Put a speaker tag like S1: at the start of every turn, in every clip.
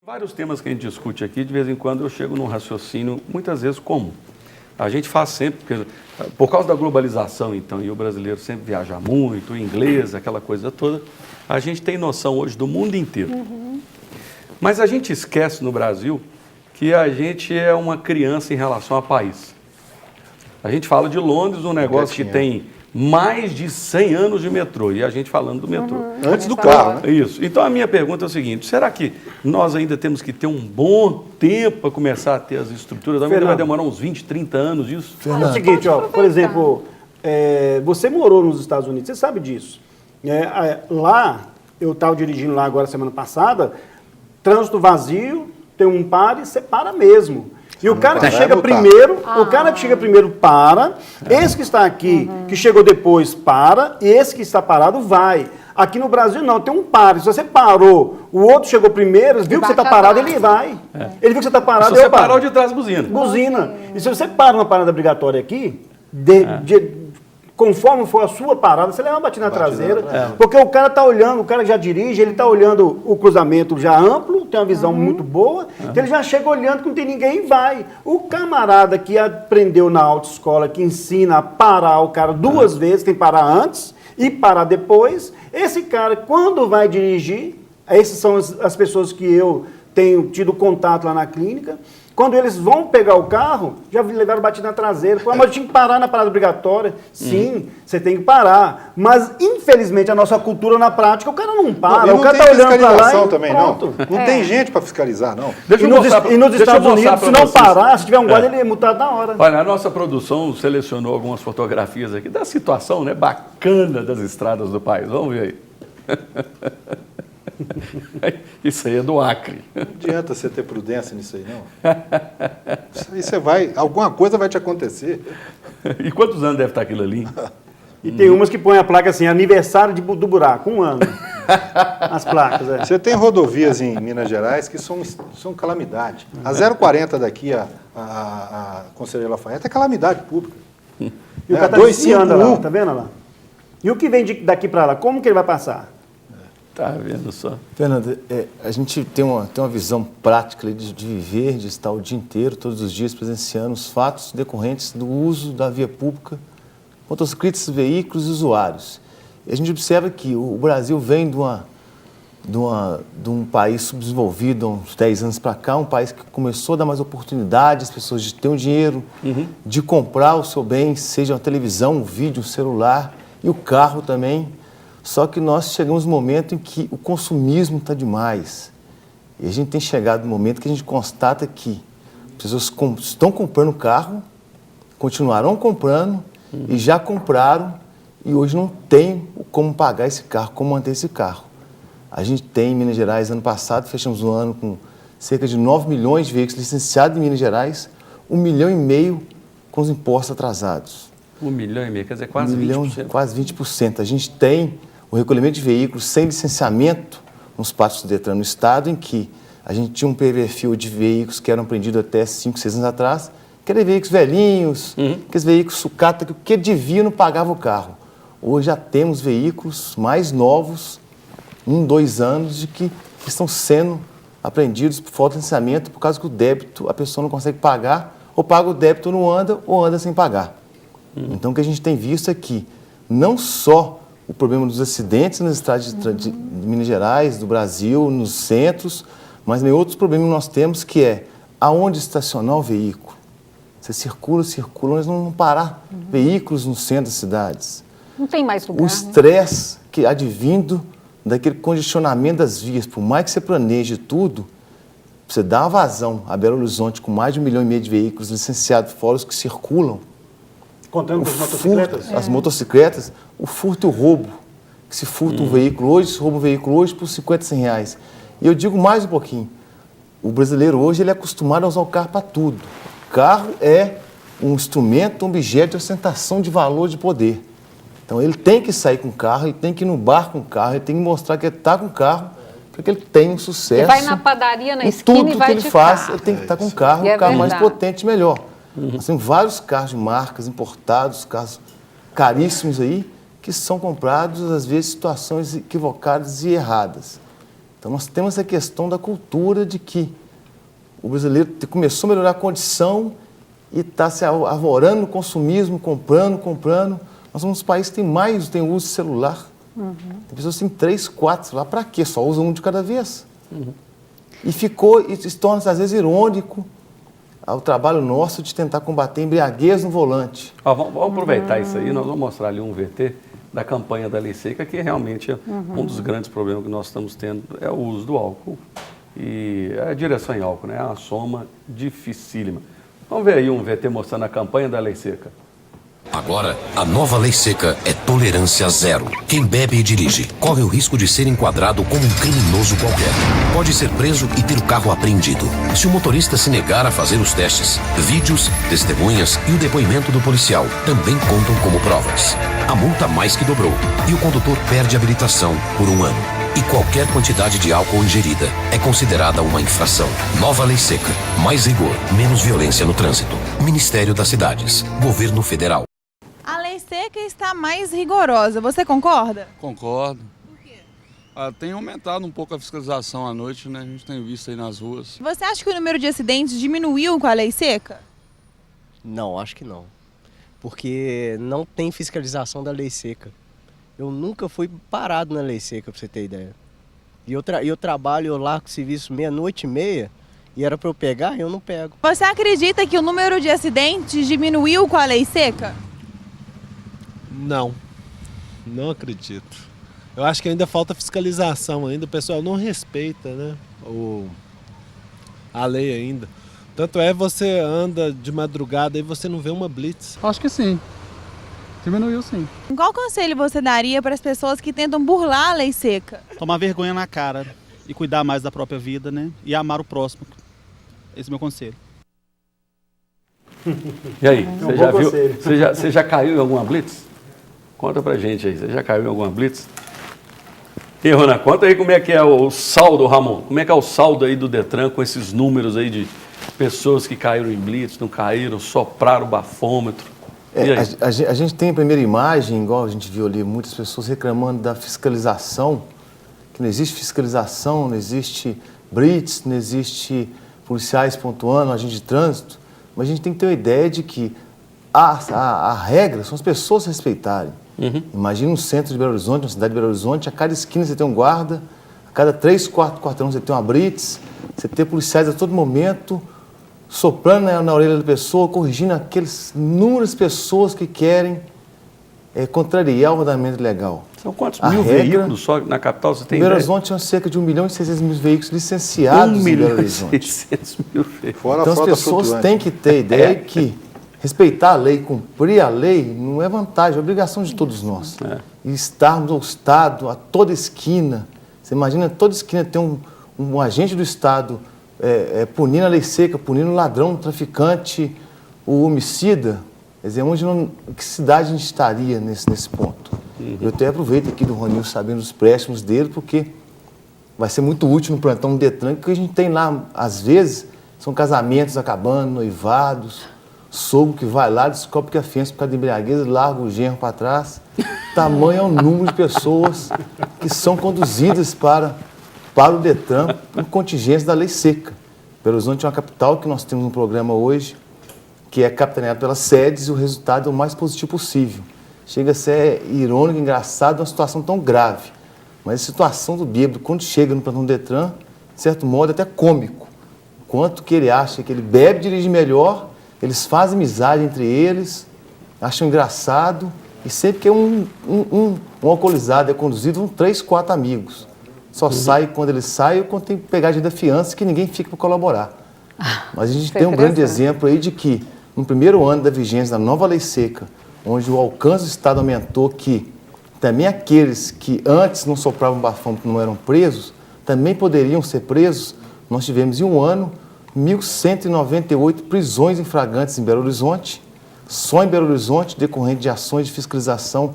S1: Vários temas que a gente discute aqui, de vez em quando eu chego num raciocínio, muitas vezes comum. A gente faz sempre, porque, por causa da globalização, então, e o brasileiro sempre viaja muito, o inglês, aquela coisa toda, a gente tem noção hoje do mundo inteiro. Mas a gente esquece no Brasil que a gente é uma criança em relação ao país. A gente fala de Londres, um negócio que tem mais de 100 anos de metrô, e a gente falando do metrô.
S2: Antes do carro, né?
S1: Isso. Então a minha pergunta é o seguinte, será que nós ainda temos que ter um bom tempo para começar a ter as estruturas? Ainda vai demorar uns 20, 30 anos isso?
S2: É o seguinte, ó, por exemplo, você morou nos Estados Unidos, você sabe disso. Lá, eu estava dirigindo lá agora semana passada, trânsito vazio, tem um pare e você para mesmo. E o cara que chega primeiro, para, esse que está aqui, que chegou depois, para, e esse que está parado vai. Aqui no Brasil não, tem um pare. Se você parou, o outro chegou primeiro, viu que você está parado, ele vai. Ele viu que você está parado,
S1: se você parou de trás, buzina.
S2: Buzina. E se você para uma parada obrigatória aqui, conforme for a sua parada, você leva uma batida na traseira, porque o cara está olhando, o cara já dirige, ele está olhando o cruzamento já amplo, tem uma visão muito boa, então ele já chega olhando que não tem ninguém e vai. O camarada que aprendeu na autoescola, que ensina a parar o cara duas vezes, tem que parar antes e parar depois, esse cara, quando vai dirigir, essas são as pessoas que eu tenho tido contato lá na clínica, quando eles vão pegar o carro, já levaram batida na traseira. Mas eu tinha que parar na parada obrigatória. Sim, você tem que parar. Mas, infelizmente, a nossa cultura na prática, o cara não para.
S3: Não,
S2: o cara
S3: está
S2: olhando para lá e
S3: também,
S2: pronto.
S3: Não tem gente para fiscalizar, não.
S2: E nos Estados Unidos, se não parar, se tiver um guarda, ele é multado na hora.
S1: Olha, a nossa produção selecionou algumas fotografias aqui da situação, né, bacana das estradas do país. Vamos ver aí. Isso aí é do Acre.
S3: Não adianta você ter prudência nisso aí, não. Isso aí você vai, alguma coisa vai te acontecer.
S1: E quantos anos deve estar aquilo ali?
S2: E tem umas que põem a placa assim, aniversário do buraco, 1 ano. As placas,
S3: Você tem rodovias em Minas Gerais que são calamidade. A 040 daqui, a Conselheiro Lafayette, é calamidade pública.
S2: E o cara está viciando lá, tá vendo lá? E o que vem daqui para lá, como que ele vai passar?
S1: Tá vendo só.
S4: Fernando, a gente tem uma visão prática de viver, de estar o dia inteiro, todos os dias, presenciando os fatos decorrentes do uso da via pública, motociclistas, veículos e usuários. E a gente observa que o Brasil vem de um país subdesenvolvido há uns 10 anos para cá, um país que começou a dar mais oportunidades às pessoas de ter um dinheiro, de comprar o seu bem, seja uma televisão, um vídeo, um celular e o carro também. Só que nós chegamos no momento em que o consumismo está demais. E a gente tem chegado no momento que a gente constata que as pessoas estão comprando carro, continuarão comprando e já compraram e hoje não tem como pagar esse carro, como manter esse carro. A gente tem em Minas Gerais, ano passado, fechamos o ano com cerca de 9 milhões de veículos licenciados em Minas Gerais, 1,5 milhão com os impostos atrasados.
S1: 1,5 milhão, quer dizer, quase 20%.
S4: Quase 20%. A gente tem o recolhimento de veículos sem licenciamento nos pátios do Detran no estado, em que a gente tinha um perfil de veículos que eram apreendidos até 5, 6 anos atrás, que eram veículos velhinhos, aqueles veículos sucata, que o que devia não pagava o carro. Hoje já temos veículos mais novos, 1, 2 anos, de que estão sendo apreendidos por falta de licenciamento, por causa que o débito a pessoa não consegue pagar, ou paga o débito não anda, ou anda sem pagar. Então o que a gente tem visto é que não só o problema dos acidentes nas estradas de Minas Gerais, do Brasil, nos centros, mas também outros problemas que nós temos, que é aonde estacionar o veículo. Você circula, mas não parar veículos no centro das cidades.
S5: Não tem mais lugar.
S4: O estresse que advindo daquele congestionamento das vias, por mais que você planeje tudo, você dá uma vazão a Belo Horizonte com mais de 1,5 milhão de veículos licenciados, fora os que circulam.
S2: Contando com as motocicletas?
S4: As motocicletas, o furto e o roubo. Que se furta um veículo hoje, se rouba um veículo hoje por 50, 100 reais. E eu digo mais um pouquinho. O brasileiro hoje ele é acostumado a usar o carro para tudo. O carro é um instrumento, um objeto de ostentação de valor, de poder. Então ele tem que sair com o carro, ele tem que ir no bar com o carro, ele tem que mostrar que ele está com o carro, para que ele tenha um sucesso.
S5: Ele vai na padaria, na esquina
S4: tudo
S5: e vai
S4: que ele
S5: de
S4: faz,
S5: carro.
S4: ele tem que estar com o carro, um carro mais potente e melhor. Nós temos vários carros de marcas importados, carros caríssimos aí, que são comprados, às vezes, em situações equivocadas e erradas. Então nós temos a questão da cultura de que o brasileiro começou a melhorar a condição e está se arvorando no consumismo, comprando. Nós somos um dos países que tem uso de celular. Tem pessoas que têm 3, 4 celular. Para quê? Só usam um de cada vez. E se torna às vezes irônico o trabalho nosso de tentar combater a embriaguez no volante.
S1: Vamos aproveitar isso aí, nós vamos mostrar ali um VT da campanha da Lei Seca, que realmente é um dos grandes problemas que nós estamos tendo, é o uso do álcool. E a direção em álcool, né? É uma soma dificílima. Vamos ver aí um VT mostrando a campanha da Lei Seca.
S6: Agora, a nova Lei Seca é tolerância zero. Quem bebe e dirige corre o risco de ser enquadrado como um criminoso qualquer. Pode ser preso e ter o carro apreendido. Se o motorista se negar a fazer os testes, vídeos, testemunhas e o depoimento do policial também contam como provas. A multa mais que dobrou e o condutor perde a habilitação por 1 ano. E qualquer quantidade de álcool ingerida é considerada uma infração. Nova Lei Seca. Mais rigor, menos violência no trânsito. Ministério das Cidades. Governo Federal.
S7: A Lei Seca está mais rigorosa. Você concorda?
S8: Concordo. Por quê? Tem aumentado um pouco a fiscalização à noite, né? A gente tem visto aí nas ruas.
S7: Você acha que o número de acidentes diminuiu com a Lei Seca?
S9: Não, acho que não. Porque não tem fiscalização da Lei Seca. Eu nunca fui parado na Lei Seca, pra você ter ideia. E eu trabalho lá com serviço 00:30 e era para eu pegar e eu não pego.
S7: Você acredita que o número de acidentes diminuiu com a Lei Seca?
S10: Não, não acredito. Eu acho que ainda falta fiscalização ainda, o pessoal não respeita, né, a lei ainda. Tanto é, você anda de madrugada e você não vê uma blitz.
S11: Acho que sim. Diminuiu sim.
S7: Qual conselho você daria para as pessoas que tentam burlar a Lei Seca?
S12: Tomar vergonha na cara e cuidar mais da própria vida, né? E amar o próximo. Esse é o meu conselho.
S1: E aí, você já viu? Você já caiu em alguma blitz? Conta pra gente aí, você já caiu em alguma blitz? E Rona, conta aí como é que é o saldo, Ramon. Como é que é o saldo aí do Detran com esses números aí de pessoas que caíram em blitz, não caíram, sopraram o bafômetro?
S4: A gente tem a primeira imagem, igual a gente viu ali, muitas pessoas reclamando da fiscalização, que não existe fiscalização, não existe blitz, não existe policiais pontuando, agente de trânsito, mas a gente tem que ter uma ideia de que a regra são as pessoas respeitarem. Imagina um centro de Belo Horizonte, uma cidade de Belo Horizonte, a cada esquina você tem um guarda, a cada 3, 4 quarteirões você tem uma blitz, você tem policiais a todo momento, soprando na orelha da pessoa, corrigindo aqueles números de pessoas que querem contrariar o andamento legal.
S1: São quantos mil veículos só na capital? Você tem
S4: Belo Horizonte são cerca de 1.600.000 veículos licenciados em Belo Horizonte.
S1: 1.600.000 veículos.
S4: Então as pessoas têm que ter ideia que respeitar a lei, cumprir a lei, não é vantagem, é obrigação de todos nós. E estarmos ao Estado, a toda esquina. Você imagina, toda esquina tem um agente do Estado punindo a Lei Seca, punindo o ladrão, o traficante, o homicida. Quer dizer, em que cidade a gente estaria nesse ponto? Eu até aproveito aqui do Ronil sabendo dos préstimos dele, porque vai ser muito útil no plantão do Detran, que a gente tem lá, às vezes, são casamentos acabando, noivados, sogro que vai lá, descobre que a fiança por causa de embriaguez, larga o genro para trás. Tamanho é o número de pessoas que são conduzidas para o Detran por contingência da Lei Seca. Belo Horizonte é uma capital que nós temos um programa hoje que é capitaneado pelas sedes e o resultado é o mais positivo possível. Chega a ser irônico, engraçado, uma situação tão grave. Mas a situação do bêbado, quando chega no plantão do Detran, de certo modo, é até cômico. Quanto que ele acha que ele bebe e dirige melhor, eles fazem amizade entre eles, acham engraçado, e sempre que um alcoolizado é conduzido, vão 3, 4 amigos. Só sai quando ele sai ou quando tem que pegar a da fiança, que ninguém fica para colaborar. Mas a gente tem um grande exemplo aí de que, no primeiro ano da vigência da nova Lei Seca, onde o alcance do Estado aumentou, que também aqueles que antes não sopravam bafômetro não eram presos, também poderiam ser presos. Nós tivemos em um ano 1.198 prisões em flagrantes em Belo Horizonte, só em Belo Horizonte, decorrente de ações de fiscalização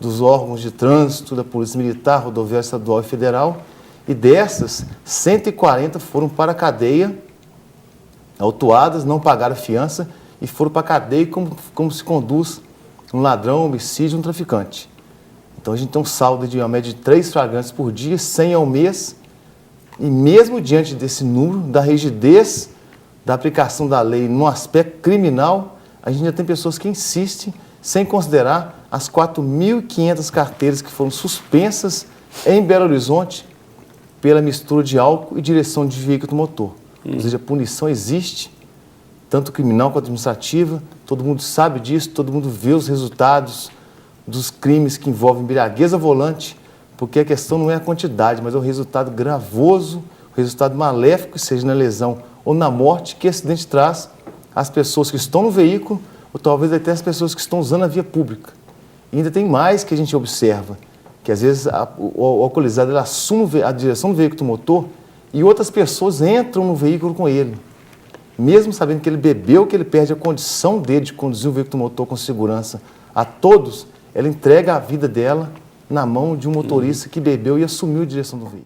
S4: dos órgãos de trânsito, da Polícia Militar, Rodoviária Estadual e Federal, e dessas, 140 foram para a cadeia, autuadas, não pagaram a fiança e foram para a cadeia como se conduz um ladrão, um homicídio, um traficante. Então a gente tem um saldo de uma média de 3 flagrantes por dia, 100 ao mês, E mesmo diante desse número, da rigidez da aplicação da lei no aspecto criminal, a gente já tem pessoas que insistem, sem considerar as 4.500 carteiras que foram suspensas em Belo Horizonte pela mistura de álcool e direção de veículo motor. Ou seja, a punição existe, tanto criminal quanto administrativa, todo mundo sabe disso, todo mundo vê os resultados dos crimes que envolvem embriaguez ao volante, porque a questão não é a quantidade, mas é o resultado gravoso, o resultado maléfico, seja na lesão ou na morte, que esse acidente traz às pessoas que estão no veículo, ou talvez até as pessoas que estão usando a via pública. E ainda tem mais que a gente observa, que às vezes o alcoolizado ele assume a direção do veículo motor e outras pessoas entram no veículo com ele. Mesmo sabendo que ele bebeu, que ele perde a condição dele de conduzir o veículo motor com segurança a todos, ela entrega a vida dela na mão de um motorista que bebeu e assumiu a direção do veículo.